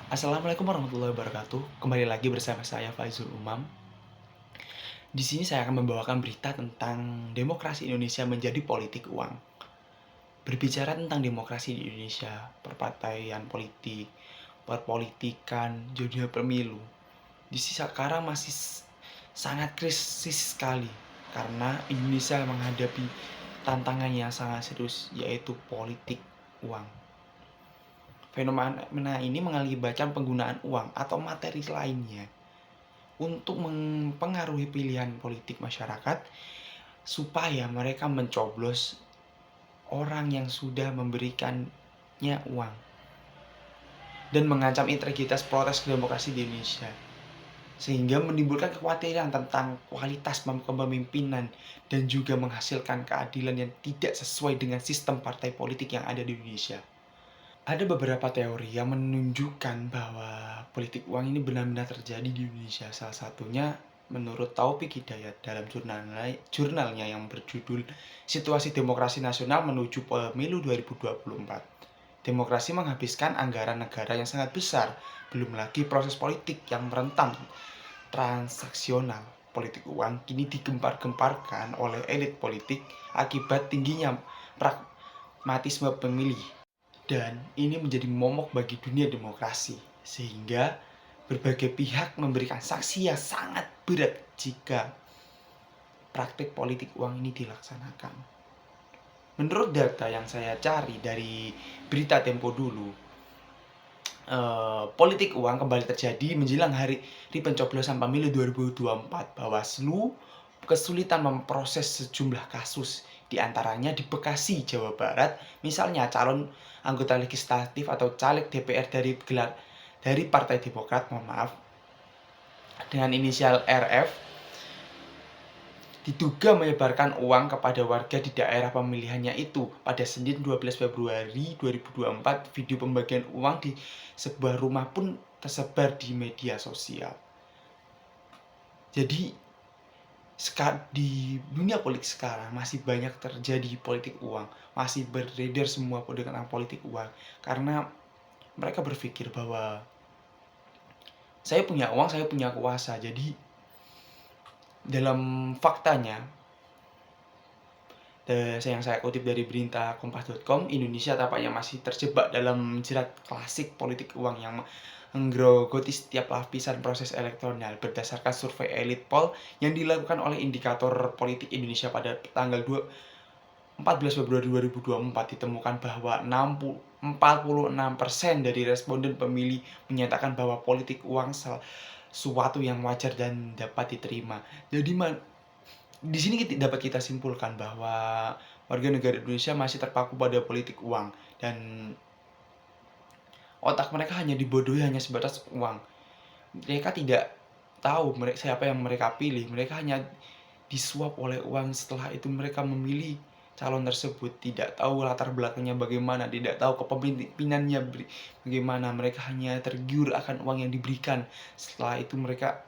Assalamualaikum warahmatullahi wabarakatuh. Kembali lagi bersama saya Faizul Umam. Di sini saya akan membawakan berita tentang demokrasi Indonesia menjadi politik uang. Berbicara tentang demokrasi di Indonesia, perpartaian politik, perpolitikan, judul pemilu. Di sisi sekarang masih sangat krisis sekali karena Indonesia menghadapi tantangan yang sangat serius, yaitu politik uang. Fenomena ini mengakibatkan penggunaan uang atau materi lainnya untuk mempengaruhi pilihan politik masyarakat supaya mereka mencoblos orang yang sudah memberikannya uang dan mengancam integritas proses demokrasi di Indonesia, sehingga menimbulkan kekhawatiran tentang kualitas kepemimpinan dan juga menghasilkan keadilan yang tidak sesuai dengan sistem partai politik yang ada di Indonesia. Ada beberapa teori yang menunjukkan bahwa politik uang ini benar-benar terjadi di Indonesia. Salah satunya menurut Taufik Hidayat dalam jurnalnya yang berjudul Situasi Demokrasi Nasional Menuju Pemilu 2024. Demokrasi menghabiskan anggaran negara yang sangat besar, belum lagi proses politik yang rentan transaksional. Politik uang kini digempar-gemparkan oleh elit politik akibat tingginya pragmatisme pemilih. Dan ini menjadi momok bagi dunia demokrasi, sehingga berbagai pihak memberikan saksi yang sangat berat jika praktik politik uang ini dilaksanakan. Menurut data yang saya cari dari berita Tempo dulu, politik uang kembali terjadi menjelang hari pencoblosan pemilu 2024. Bawaslu kesulitan memproses sejumlah kasus, diantaranya di Bekasi, Jawa Barat. Misalnya calon anggota legislatif atau caleg DPR dari Partai Demokrat, dengan inisial RF, diduga menyebarkan uang kepada warga di daerah pemilihannya itu. Pada Senin 12 Februari 2024, video pembagian uang di sebuah rumah pun tersebar di media sosial. Jadi di dunia politik sekarang masih banyak terjadi politik uang, masih beredar semua tentang politik uang, karena mereka berpikir bahwa saya punya uang, saya punya kuasa. Jadi dalam faktanya, yang saya kutip dari berita kompas.com, Indonesia tampaknya masih terjebak dalam jerat klasik politik uang yang menggerogoti setiap lapisan proses elektoral. Berdasarkan survei Elite Poll yang dilakukan oleh Indikator Politik Indonesia pada tanggal 14 Februari 2024, ditemukan bahwa 46% dari responden pemilih menyatakan bahwa politik uang suatu yang wajar dan dapat diterima. Jadi di sini dapat kita simpulkan bahwa warga negara Indonesia masih terpaku pada politik uang, dan otak mereka hanya dibodohi hanya sebatas uang. Mereka tidak tahu siapa yang mereka pilih. Mereka hanya disuap oleh uang. Setelah itu mereka memilih calon tersebut, tidak tahu latar belakangnya bagaimana, tidak tahu kepemimpinannya bagaimana. Mereka hanya tergiur akan uang yang diberikan. Setelah itu mereka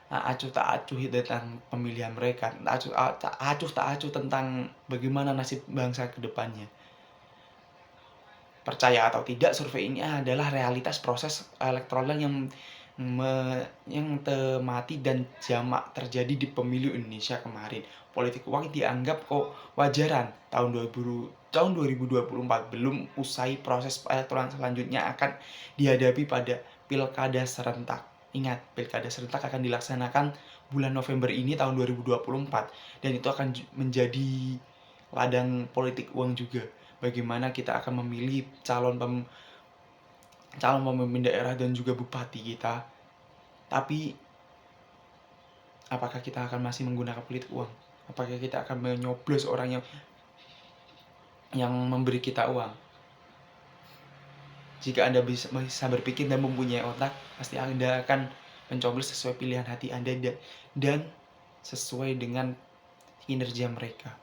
acuh tak acuh tentang pemilihan mereka, acuh tak acuh tentang bagaimana nasib bangsa ke depannya. Percaya atau tidak, survei ini adalah realitas proses elektoral yang temati dan jamak terjadi di pemilu Indonesia kemarin. Politik uang dianggap kok wajaran tahun 2024, belum usai proses elektoral selanjutnya akan dihadapi pada pilkada serentak. Ingat, pilkada serentak akan dilaksanakan bulan November ini tahun 2024, dan itu akan menjadi ladang politik uang juga. Bagaimana kita akan memilih calon pemimpin daerah dan juga bupati kita. Tapi apakah kita akan masih menggunakan politik uang? Apakah kita akan menyoblos orang yang memberi kita uang? Jika Anda bisa berpikir dan mempunyai otak, pasti Anda akan mencoblos sesuai pilihan hati Anda dan sesuai dengan kinerja mereka.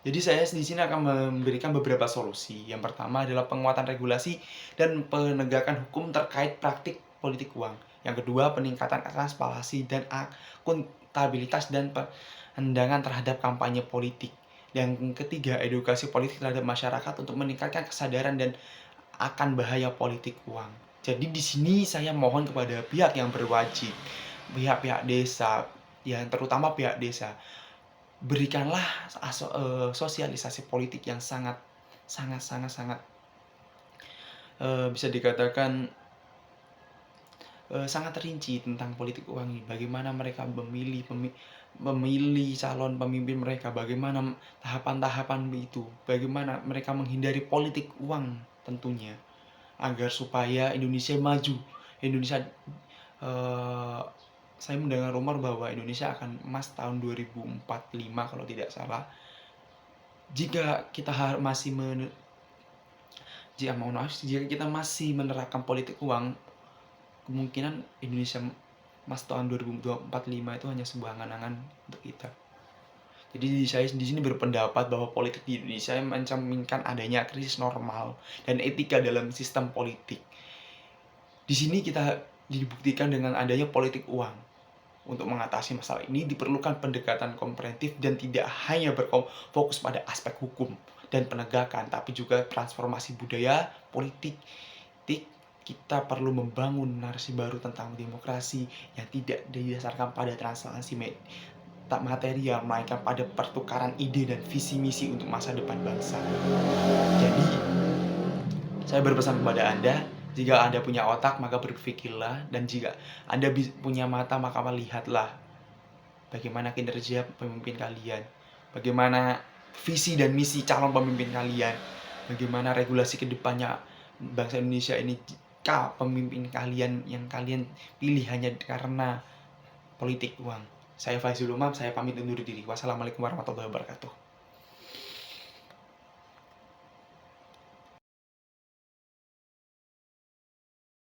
Jadi saya di sini akan memberikan beberapa solusi. Yang pertama adalah penguatan regulasi dan penegakan hukum terkait praktik politik uang. Yang kedua, peningkatan transparansi dan akuntabilitas dan pandangan terhadap kampanye politik. Yang ketiga, edukasi politik terhadap masyarakat untuk meningkatkan kesadaran dan akan bahaya politik uang. Jadi di sini saya mohon kepada pihak yang berwajib, pihak-pihak desa, yang terutama pihak desa, berikanlah sosialisasi politik yang sangat bisa dikatakan sangat rinci tentang politik uang ini. Bagaimana mereka memilih calon pemimpin mereka, bagaimana tahapan-tahapan itu, bagaimana mereka menghindari politik uang tentunya, agar supaya Indonesia maju. Indonesia, saya mendengar rumor bahwa Indonesia akan emas tahun 2045 kalau tidak salah. Jika kita masih menerapkan politik uang, kemungkinan Indonesia emas tahun 2045 itu hanya sebuah angan-angan untuk kita. Jadi saya di sini berpendapat bahwa politik di Indonesia mencerminkan adanya krisis normal dan etika dalam sistem politik. Di sini kita dibuktikan dengan adanya politik uang. Untuk mengatasi masalah ini diperlukan pendekatan komprehensif dan tidak hanya berfokus pada aspek hukum dan penegakan, tapi juga transformasi budaya politik. Kita perlu membangun narasi baru tentang demokrasi yang tidak didasarkan pada transaksi tak material, melainkan pada pertukaran ide dan visi misi untuk masa depan bangsa. Jadi, saya berpesan kepada Anda, jika Anda punya otak, maka berpikirlah, dan jika Anda punya mata, maka lihatlah bagaimana kinerja pemimpin kalian, bagaimana visi dan misi calon pemimpin kalian, bagaimana regulasi kedepannya bangsa Indonesia ini jika pemimpin kalian yang kalian pilih hanya karena politik uang. Saya Faizul Umam, saya pamit undur diri. Wassalamualaikum warahmatullahi wabarakatuh.